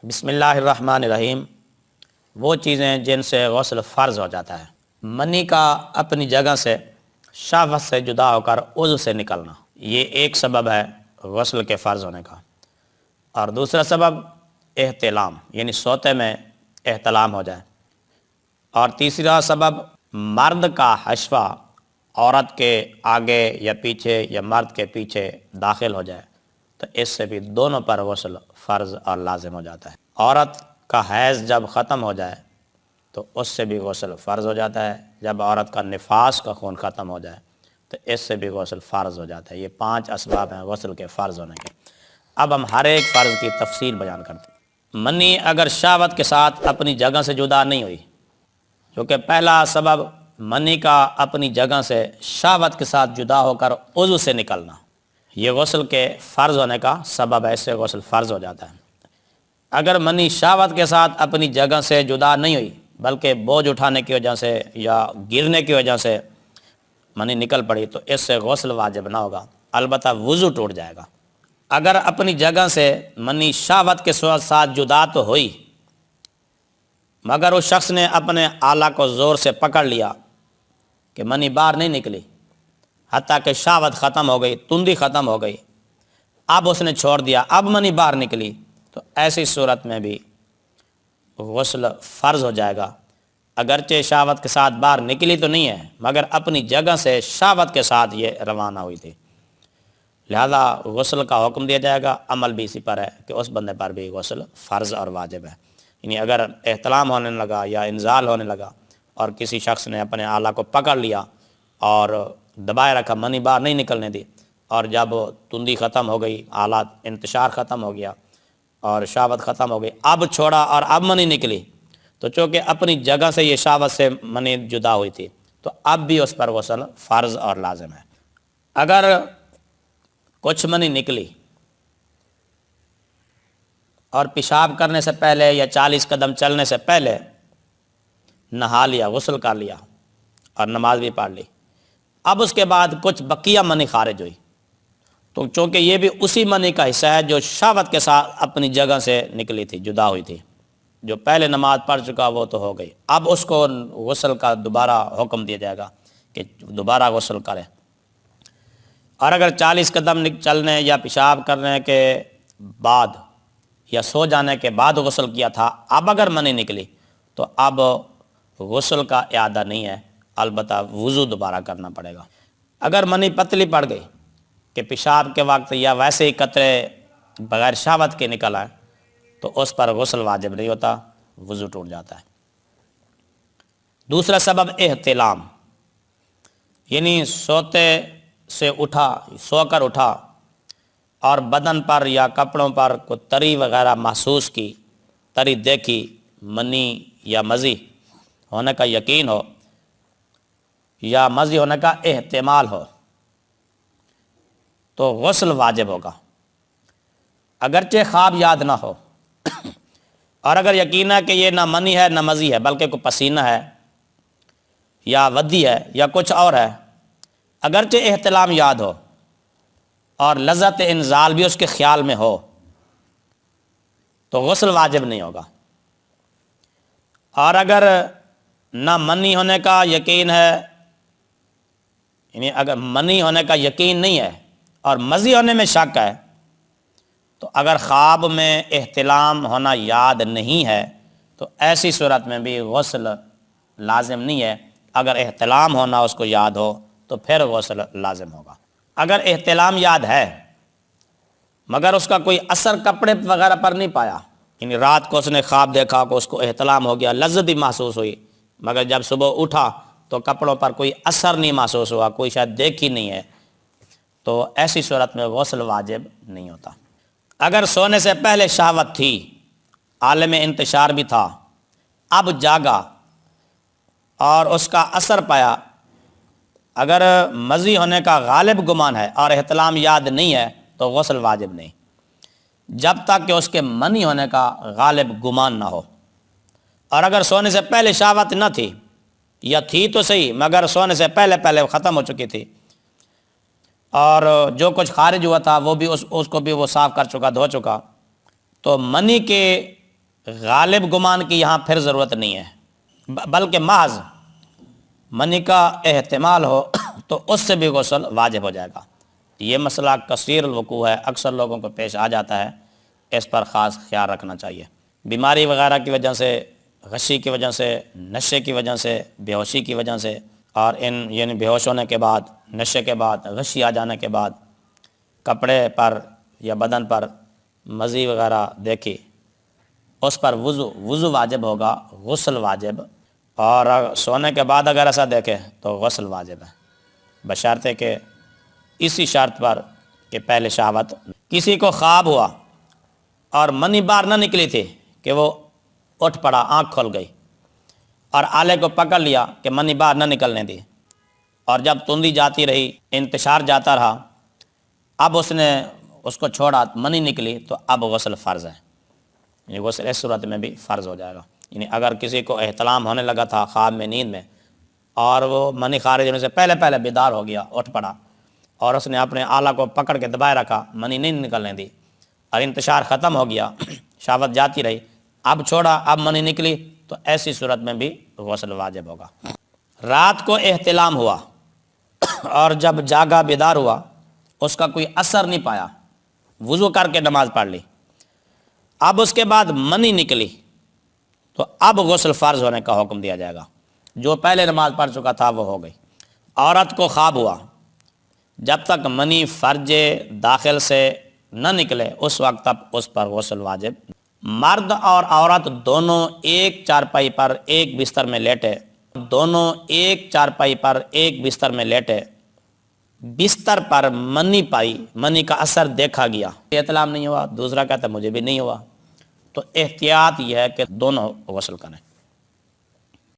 بسم اللہ الرحمن الرحیم۔ وہ چیزیں جن سے غسل فرض ہو جاتا ہے۔ منی کا اپنی جگہ سے شہوت سے جدا ہو کر عضو سے نکلنا، یہ ایک سبب ہے غسل کے فرض ہونے کا۔ اور دوسرا سبب احتلام، یعنی سوتے میں احتلام ہو جائے۔ اور تیسرا سبب مرد کا حشفہ عورت کے آگے یا پیچھے یا مرد کے پیچھے داخل ہو جائے تو اس سے بھی دونوں پر غسل فرض اور لازم ہو جاتا ہے۔ عورت کا حیض جب ختم ہو جائے تو اس سے بھی غسل فرض ہو جاتا ہے۔ جب عورت کا نفاس کا خون ختم ہو جائے تو اس سے بھی غسل فرض ہو جاتا ہے۔ یہ 5 اسباب ہیں غسل کے فرض ہونے کے۔ اب ہم ہر ایک فرض کی تفصیل بیان کرتے ہیں۔ منی اگر شہوت کے ساتھ اپنی جگہ سے جدا نہیں ہوئی، کیونکہ پہلا سبب منی کا اپنی جگہ سے شہوت کے ساتھ جدا ہو کر عضو سے نکلنا، یہ غسل کے فرض ہونے کا سبب ہے، اس سے غسل فرض ہو جاتا ہے۔ اگر منی شہوت کے ساتھ اپنی جگہ سے جدا نہیں ہوئی بلکہ بوجھ اٹھانے کی وجہ سے یا گرنے کی وجہ سے منی نکل پڑی تو اس سے غسل واجب نہ ہوگا، البتہ وضو ٹوٹ جائے گا۔ اگر اپنی جگہ سے منی شہوت کے ساتھ جدا تو ہوئی مگر اس شخص نے اپنے آلہ کو زور سے پکڑ لیا کہ منی باہر نہیں نکلی، حتیٰ کہ شہوت ختم ہو گئی، تندی ختم ہو گئی، اب اس نے چھوڑ دیا، اب منی باہر نکلی، تو ایسی صورت میں بھی غسل فرض ہو جائے گا۔ اگرچہ شہوت کے ساتھ باہر نکلی تو نہیں ہے مگر اپنی جگہ سے شہوت کے ساتھ یہ روانہ ہوئی تھی، لہذا غسل کا حکم دیا جائے گا۔ عمل بھی اسی پر ہے کہ اس بندے پر بھی غسل فرض اور واجب ہے۔ یعنی اگر احتلام ہونے لگا یا انزال ہونے لگا اور کسی شخص نے اپنے آلہ کو پکڑ لیا اور دبائے رکھا، منی باہر نہیں نکلنے دی، اور جب تندی ختم ہو گئی، آلات انتشار ختم ہو گیا اور شہوت ختم ہو گئی، اب چھوڑا اور اب منی نکلی، تو چونکہ اپنی جگہ سے یہ شہوت سے منی جدا ہوئی تھی تو اب بھی اس پر غسل فرض اور لازم ہے۔ اگر کچھ منی نکلی اور پیشاب کرنے سے پہلے یا 40 قدم چلنے سے پہلے نہا لیا، غسل کر لیا اور نماز بھی پڑھ لی، اب اس کے بعد کچھ بقیہ منی خارج ہوئی تو چونکہ یہ بھی اسی منی کا حصہ ہے جو شہوت کے ساتھ اپنی جگہ سے نکلی تھی، جدا ہوئی تھی، جو پہلے نماز پڑھ چکا وہ تو ہو گئی، اب اس کو غسل کا دوبارہ حکم دیا جائے گا کہ دوبارہ غسل کرے۔ اور اگر 40 قدم چلنے یا پیشاب کرنے کے بعد یا سو جانے کے بعد غسل کیا تھا، اب اگر منی نکلی تو اب غسل کا اعادہ نہیں ہے، البتہ وضو دوبارہ کرنا پڑے گا۔ اگر منی پتلی پڑ گئی کہ پیشاب کے وقت یا ویسے ہی قطرے بغیر شہوت کے نکل آئے تو اس پر غسل واجب نہیں ہوتا، وضو ٹوٹ جاتا ہے۔ دوسرا سبب احتلام، یعنی سوتے سے اٹھا، سو کر اٹھا اور بدن پر یا کپڑوں پر کوئی تری وغیرہ محسوس کی، تری دیکھی، منی یا مزی ہونے کا یقین ہو یا مزی ہونے کا احتمال ہو تو غسل واجب ہوگا، اگرچہ خواب یاد نہ ہو۔ اور اگر یقین ہے کہ یہ نہ منی ہے نہ مزی ہے بلکہ کوئی پسینہ ہے یا ودی ہے یا کچھ اور ہے، اگرچہ احتلام یاد ہو اور لذت انزال بھی اس کے خیال میں ہو تو غسل واجب نہیں ہوگا۔ اور اگر نہ منی ہونے کا یقین ہے، یعنی اگر منی ہونے کا یقین نہیں ہے اور مزی ہونے میں شک ہے تو اگر خواب میں احتلام ہونا یاد نہیں ہے تو ایسی صورت میں بھی غسل لازم نہیں ہے۔ اگر احتلام ہونا اس کو یاد ہو تو پھر غسل لازم ہوگا۔ اگر احتلام یاد ہے مگر اس کا کوئی اثر کپڑے وغیرہ پر نہیں پایا، یعنی رات کو اس نے خواب دیکھا کہ اس کو احتلام ہو گیا، لذت بھی محسوس ہوئی، مگر جب صبح اٹھا تو کپڑوں پر کوئی اثر نہیں محسوس ہوا، کوئی شاید دیکھی نہیں ہے، تو ایسی صورت میں غسل واجب نہیں ہوتا۔ اگر سونے سے پہلے شہوت تھی، عالم انتشار بھی تھا، اب جاگا اور اس کا اثر پایا، اگر مزی ہونے کا غالب گمان ہے اور احتلام یاد نہیں ہے تو غسل واجب نہیں، جب تک کہ اس کے منی ہونے کا غالب گمان نہ ہو۔ اور اگر سونے سے پہلے شہوت نہ تھی یا تھی تو صحیح مگر سونے سے پہلے ختم ہو چکی تھی اور جو کچھ خارج ہوا تھا وہ بھی اس کو بھی وہ صاف کر چکا، دھو چکا، تو منی کے غالب گمان کی یہاں پھر ضرورت نہیں ہے، بلکہ محض منی کا احتمال ہو تو اس سے بھی غسل واجب ہو جائے گا۔ یہ مسئلہ کثیر الوقوع ہے، اکثر لوگوں کو پیش آ جاتا ہے، اس پر خاص خیال رکھنا چاہیے۔ بیماری وغیرہ کی وجہ سے، غشی کی وجہ سے، نشے کی وجہ سے، بے ہوشی کی وجہ سے، اور یعنی بے ہوش ہونے کے بعد، نشے کے بعد، غشی آ جانے کے بعد کپڑے پر یا بدن پر مزی وغیرہ دیکھی، اس پر وضو واجب ہوگا، غسل واجب، اور سونے کے بعد اگر ایسا دیکھے تو غسل واجب ہے، بشرطے کہ اسی شرط پر کہ پہلے شہوت۔ کسی کو خواب ہوا اور منی باہر نہ نکلی تھی کہ وہ اٹھ پڑا، آنکھ کھل گئی، اور آلے کو پکڑ لیا کہ منی باہر نہ نکلنے دی، اور جب تندی جاتی رہی، انتشار جاتا رہا، اب اس نے اس کو چھوڑا، منی نکلی، تو اب غسل فرض ہے، یعنی غسل اس صورت میں بھی فرض ہو جائے گا۔ یعنی اگر کسی کو احتلام ہونے لگا تھا خواب میں، نیند میں، اور وہ منی خارج ہونے سے پہلے بیدار ہو گیا، اٹھ پڑا، اور اس نے اپنے آلہ کو پکڑ کے دبائے رکھا، منی نہیں نکلنے دی، اور انتشار ختم ہو گیا، شہوت جاتی رہی، اب چھوڑا، اب منی نکلی، تو ایسی صورت میں بھی غسل واجب ہوگا۔ رات کو احتلام ہوا اور جب جاگا، بیدار ہوا، اس کا کوئی اثر نہیں پایا، وضو کر کے نماز پڑھ لی، اب اس کے بعد منی نکلی، تو اب غسل فرض ہونے کا حکم دیا جائے گا، جو پہلے نماز پڑھ چکا تھا وہ ہو گئی۔ عورت کو خواب ہوا، جب تک منی فرج داخل سے نہ نکلے اس وقت تک اس پر غسل واجب۔ مرد اور عورت دونوں ایک چارپائی پر ایک بستر میں لیٹے، دونوں ایک چارپائی پر ایک بستر میں لیٹے، بستر پر منی پائی، منی کا اثر دیکھا گیا، احتلام نہیں ہوا، دوسرا کہتا ہے مجھے بھی نہیں ہوا، تو احتیاط یہ ہے کہ دونوں غسل کریں۔